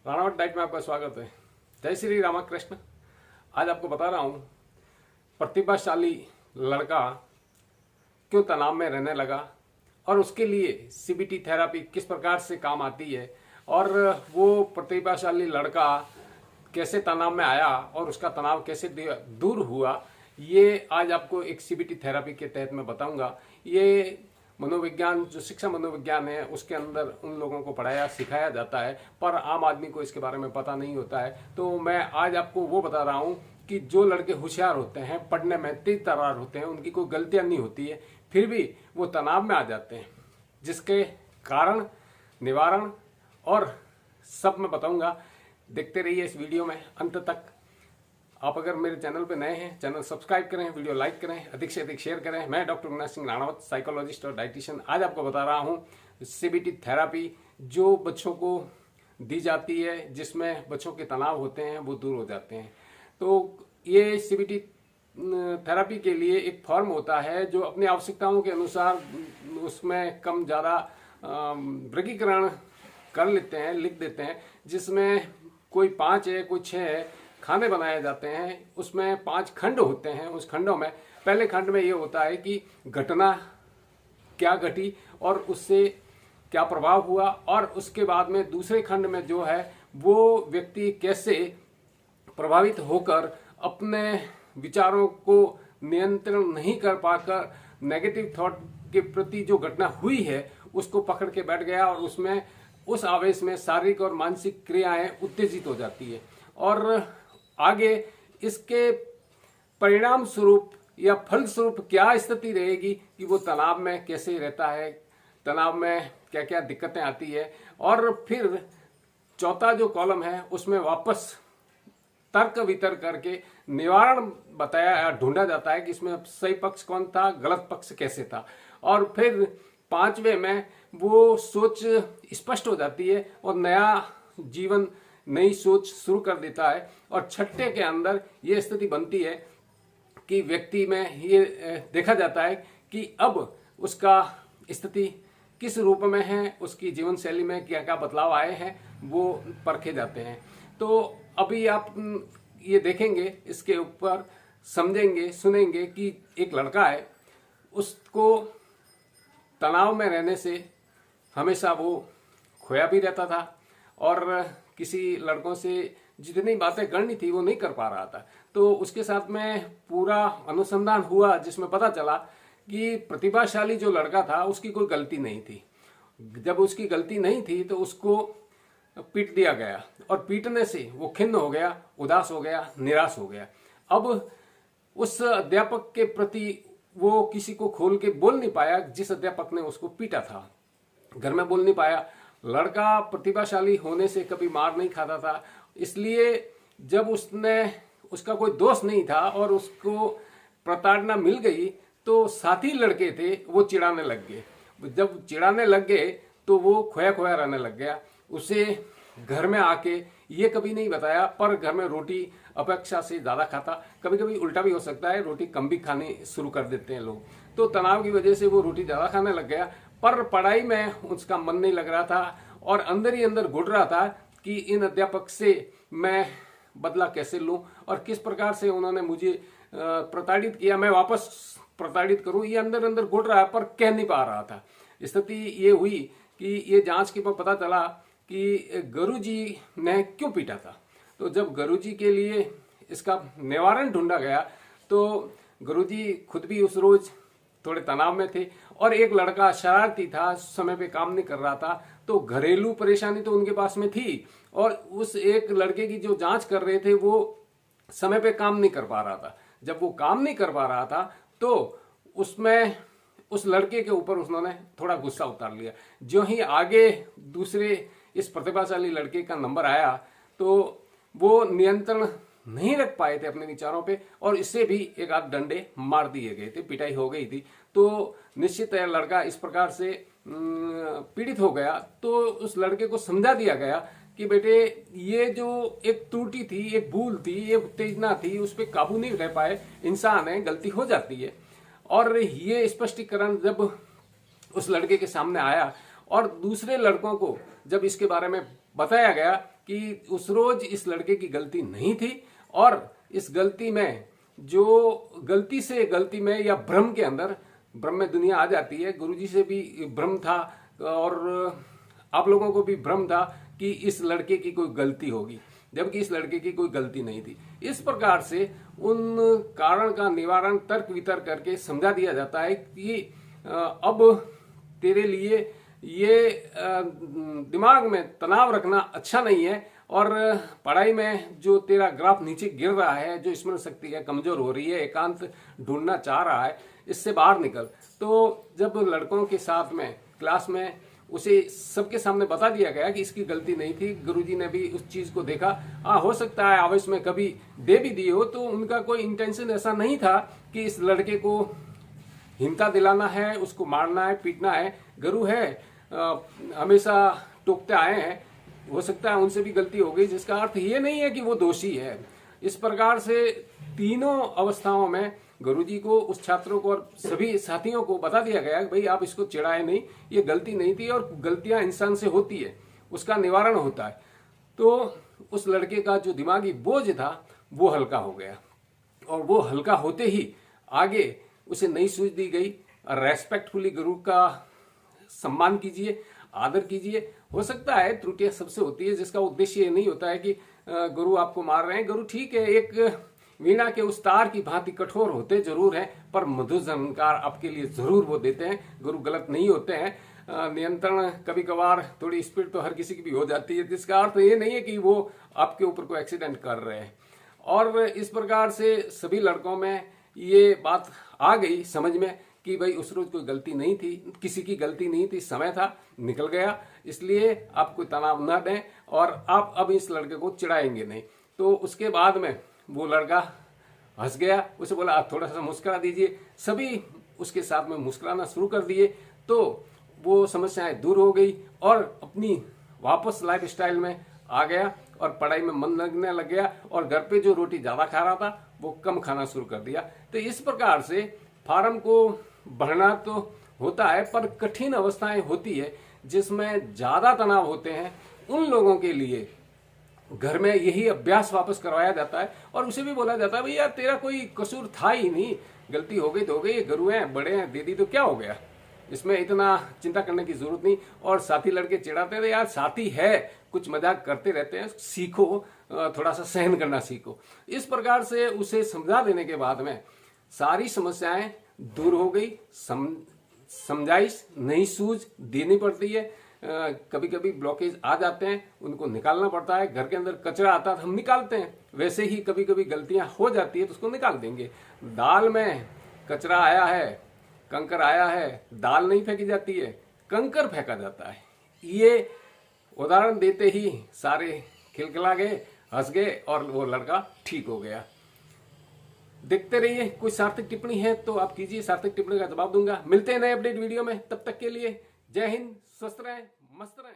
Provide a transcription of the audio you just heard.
Ranawat diet में आपका स्वागत है। जय श्री रामकृष्ण। आज आपको बता रहा हूँ प्रतिभाशाली लड़का क्यों तनाव में रहने लगा और उसके लिए सीबीटी थेरेपी किस प्रकार से काम आती है और वो प्रतिभाशाली लड़का कैसे तनाव में आया और उसका तनाव कैसे दूर हुआ। ये आज आपको एक सीबीटी थेरेपी के तहत मैं बताऊंगा। ये मनोविज्ञान जो शिक्षा मनोविज्ञान है उसके अंदर उन लोगों को पढ़ाया सिखाया जाता है, पर आम आदमी को इसके बारे में पता नहीं होता है। तो मैं आज आपको वो बता रहा हूँ कि जो लड़के होशियार होते हैं, पढ़ने में तेज तर्रार होते हैं, उनकी कोई गलतियां नहीं होती है, फिर भी वो तनाव में आ जाते हैं, जिसके कारण निवारण और सब मैं बताऊंगा। देखते रहिए इस वीडियो में अंत तक। आप अगर मेरे चैनल पे नए हैं, चैनल सब्सक्राइब करें, वीडियो लाइक करें, अधिक से अधिक शेयर करें। मैं डॉक्टर अविनाश सिंह राणावत, साइकोलॉजिस्ट और डाइटिशियन, आज आपको बता रहा हूं सीबीटी थेरेपी जो बच्चों को दी जाती है, जिसमें बच्चों के तनाव होते हैं वो दूर हो जाते हैं। तो ये सीबीटी थेरेपी के लिए एक फॉर्म होता है जो अपनी आवश्यकताओं के अनुसार उसमें कम ज़्यादा वर्गीकरण कर लेते हैं, लिख देते हैं, जिसमें कोई 5 है, कोई 6 है, खाने बनाए जाते हैं। उसमें 5 खंड होते हैं। उस खंडों में पहले खंड में ये होता है कि घटना क्या घटी और उससे क्या प्रभाव हुआ, और उसके बाद में दूसरे खंड में जो है वो व्यक्ति कैसे प्रभावित होकर अपने विचारों को नियंत्रण नहीं कर पाकर नेगेटिव थॉट के प्रति जो घटना हुई है उसको पकड़ के बैठ गया और उसमें उस आवेश में शारीरिक और मानसिक क्रियाएं उत्तेजित हो जाती है और आगे इसके परिणाम स्वरूप या फल स्वरूप क्या स्थिति रहेगी कि वो तनाव में कैसे रहता है, तनाव में क्या क्या दिक्कतें आती है। और फिर चौथा जो कॉलम है उसमें वापस तर्क वितर्क करके निवारण बताया ढूंढा जाता है कि इसमें सही पक्ष कौन था, गलत पक्ष कैसे था। और फिर 5वें में वो सोच स्पष्ट हो जाती है और नया जीवन, नई सोच शुरू कर देता है। और 6ठे के अंदर ये स्थिति बनती है कि व्यक्ति में ये देखा जाता है कि अब उसका स्थिति किस रूप में है, उसकी जीवन शैली में क्या क्या बदलाव आए हैं वो परखे जाते हैं। तो अभी आप ये देखेंगे, इसके ऊपर समझेंगे, सुनेंगे कि एक लड़का है, उसको तनाव में रहने से हमेशा वो खोया भी रहता था और किसी लड़कों से जितनी बातें करनी थी वो नहीं कर पा रहा था। तो उसके साथ में पूरा अनुसंधान हुआ जिसमें पता चला कि प्रतिभाशाली जो लड़का था उसकी कोई गलती नहीं थी। जब उसकी गलती नहीं थी तो उसको पीट दिया गया और पीटने से वो खिन्न हो गया, उदास हो गया, निराश हो गया। अब उस अध्यापक के प्रति वो किसी को खोल के बोल नहीं पाया जिस अध्यापक ने उसको पीटा था। घर में बोल नहीं पाया। लड़का प्रतिभाशाली होने से कभी मार नहीं खाता था, इसलिए जब उसका कोई दोष नहीं था और उसको प्रताड़ना मिल गई तो साथी लड़के थे वो चिढ़ाने लग गए। जब चिढ़ाने लग गए तो वो खोया खोया रहने लग गया। उसे घर में आके ये कभी नहीं बताया, पर घर में रोटी अपेक्षा से ज्यादा खाता। कभी कभी उल्टा भी हो सकता है, रोटी कम भी खाने शुरू कर देते हैं लोग। तो तनाव की वजह से वो रोटी ज्यादा खाने लग गया, पर पढ़ाई में उसका मन नहीं लग रहा था और अंदर ही अंदर घुट रहा था कि इन अध्यापक से मैं बदला कैसे लूं और किस प्रकार से उन्होंने मुझे प्रताड़ित किया, मैं वापस प्रताड़ित करूं। ये अंदर अंदर घुट रहा है पर कह नहीं पा रहा था। स्थिति ये हुई कि ये जांच के पर पता चला कि गुरुजी ने क्यों पीटा था। तो जब गुरुजी के लिए इसका निवारण ढूंढा गया तो गुरुजी खुद भी उस रोज थोड़े तनाव में थे और एक लड़का शरारती था, समय पे काम नहीं कर रहा था, तो घरेलू परेशानी तो उनके पास में थी और उस एक लड़के की जो जांच कर रहे थे वो समय पे काम नहीं कर पा रहा था। जब वो काम नहीं कर पा रहा था तो उसमें उस लड़के के ऊपर उन्होंने थोड़ा गुस्सा उतार लिया। जो ही आगे दूसरे इस प्रतिभाशाली लड़के का नंबर आया तो वो नियंत्रण नहीं रख पाए थे अपने विचारों पे और इससे भी एक आध डंडे मार दिए गए थे, पिटाई हो गई थी। तो निश्चित है लड़का इस प्रकार से पीड़ित हो गया। तो उस लड़के को समझा दिया गया कि बेटे ये जो एक त्रुटि थी, एक भूल थी, एक उत्तेजना थी, उस पर काबू नहीं रह पाए, इंसान है, गलती हो जाती है। और ये स्पष्टीकरण जब उस लड़के के सामने आया और दूसरे लड़कों को जब इसके बारे में बताया गया कि उस रोज इस लड़के की गलती नहीं थी, और इस गलती में जो गलती में या भ्रम के अंदर, भ्रम में दुनिया आ जाती है, गुरुजी से भी भ्रम था और आप लोगों को भी भ्रम था कि इस लड़के की कोई गलती होगी, जबकि इस लड़के की कोई गलती नहीं थी। इस प्रकार से उन कारण का निवारण तर्क वितर्क करके समझा दिया जाता है कि अब तेरे लिए ये दिमाग में तनाव रखना अच्छा नहीं है, और पढ़ाई में जो तेरा ग्राफ नीचे गिर रहा है, जो स्मरण शक्ति है कमजोर हो रही है, एकांत ढूंढना चाह रहा है, इससे बाहर निकल। तो जब लड़कों के साथ में क्लास में उसे सबके सामने बता दिया गया कि इसकी गलती नहीं थी, गुरुजी ने भी उस चीज को देखा। हाँ, हो सकता है आवेश में कभी दे भी दी हो, तो उनका कोई इंटेंशन ऐसा नहीं था कि इस लड़के को हिंसा दिलाना है, उसको मारना है, पीटना है। गुरु है हमेशा टोकते आए हैं, हो सकता है उनसे भी गलती हो गई, जिसका अर्थ ये नहीं है कि वो दोषी है। इस प्रकार से तीनों अवस्थाओं में गुरुजी को, उस छात्रों को और सभी साथियों को बता दिया गया कि भाई आप इसको चिढ़ाए नहीं, ये गलती नहीं थी, और गलतियां इंसान से होती है, उसका निवारण होता है। तो उस लड़के का जो दिमागी बोझ था वो हल्का हो गया, और वो हल्का होते ही आगे उसे नई सूझ दी गई। रेस्पेक्टफुली गुरु का सम्मान कीजिए, आदर कीजिए। हो सकता है त्रुटियां सबसे होती है, जिसका उद्देश्य ये नहीं होता है कि गुरु आपको मार रहे हैं। गुरु ठीक है, एक वीणा के उस तार की भांति कठोर होते जरूर हैं, पर मधुर झंकार आपके लिए जरूर वो देते हैं। गुरु गलत नहीं होते हैं। नियंत्रण कभी कभार थोड़ी स्पीड तो हर किसी की भी हो जाती है, जिसका अर्थ ये नहीं है कि वो आपके ऊपर कोई एक्सीडेंट कर रहे हैं। और इस प्रकार से सभी लड़कों में ये बात आ गई समझ में कि भाई उस रोज कोई गलती नहीं थी, किसी की गलती नहीं थी, समय था, निकल गया, इसलिए आप कोई तनाव न दें और आप अब इस लड़के को चिढ़ाएंगे नहीं। तो उसके बाद में वो लड़का हंस गया, उसे बोला आप थोड़ा सा मुस्कुरा दीजिए। सभी उसके साथ में मुस्कुराना शुरू कर दिए, तो वो समस्याएं दूर हो गई और अपनी वापस लाइफ स्टाइल में आ गया और पढ़ाई में मन लगने लग गया, और घर पे जो रोटी ज्यादा खा रहा था वो कम खाना शुरू कर दिया। तो इस प्रकार से फार्म को बढ़ना तो होता है, पर कठिन अवस्थाएं होती है जिसमें ज्यादा तनाव होते हैं। उन लोगों के लिए घर में यही अभ्यास वापस करवाया जाता है, और उसे भी बोला जाता है भाई यार तेरा कोई कसूर था ही नहीं, गलती हो गई तो हो गई, गुरु हैं, बड़े हैं, दे दी तो क्या हो गया, इसमें इतना चिंता करने की जरूरत नहीं। और साथी लड़के चिढ़ाते थे, यार साथी है, कुछ मजाक करते रहते हैं, सीखो, थोड़ा सा सहन करना सीखो। इस प्रकार से उसे समझा देने के बाद में सारी समस्याएं दूर हो गई। समझाइश, नई सूझ देनी पड़ती है। कभी कभी ब्लॉकेज आ जाते हैं, उनको निकालना पड़ता है। घर के अंदर कचरा आता है तो हम निकालते हैं, वैसे ही कभी कभी गलतियां हो जाती है तो उसको निकाल देंगे। दाल में कचरा आया है, कंकर आया है, दाल नहीं फेंकी जाती है, कंकर फेंका जाता है। ये उदाहरण देते ही सारे खिलखिला गए, हंस गए और वो लड़का ठीक हो गया। देखते रहिए, कोई सार्थक टिप्पणी है तो आप कीजिए, सार्थक टिप्पणी का जवाब दूंगा। मिलते हैं नए अपडेट वीडियो में, तब तक के लिए जय हिंद, स्वस्थ रहें, मस्त रहें।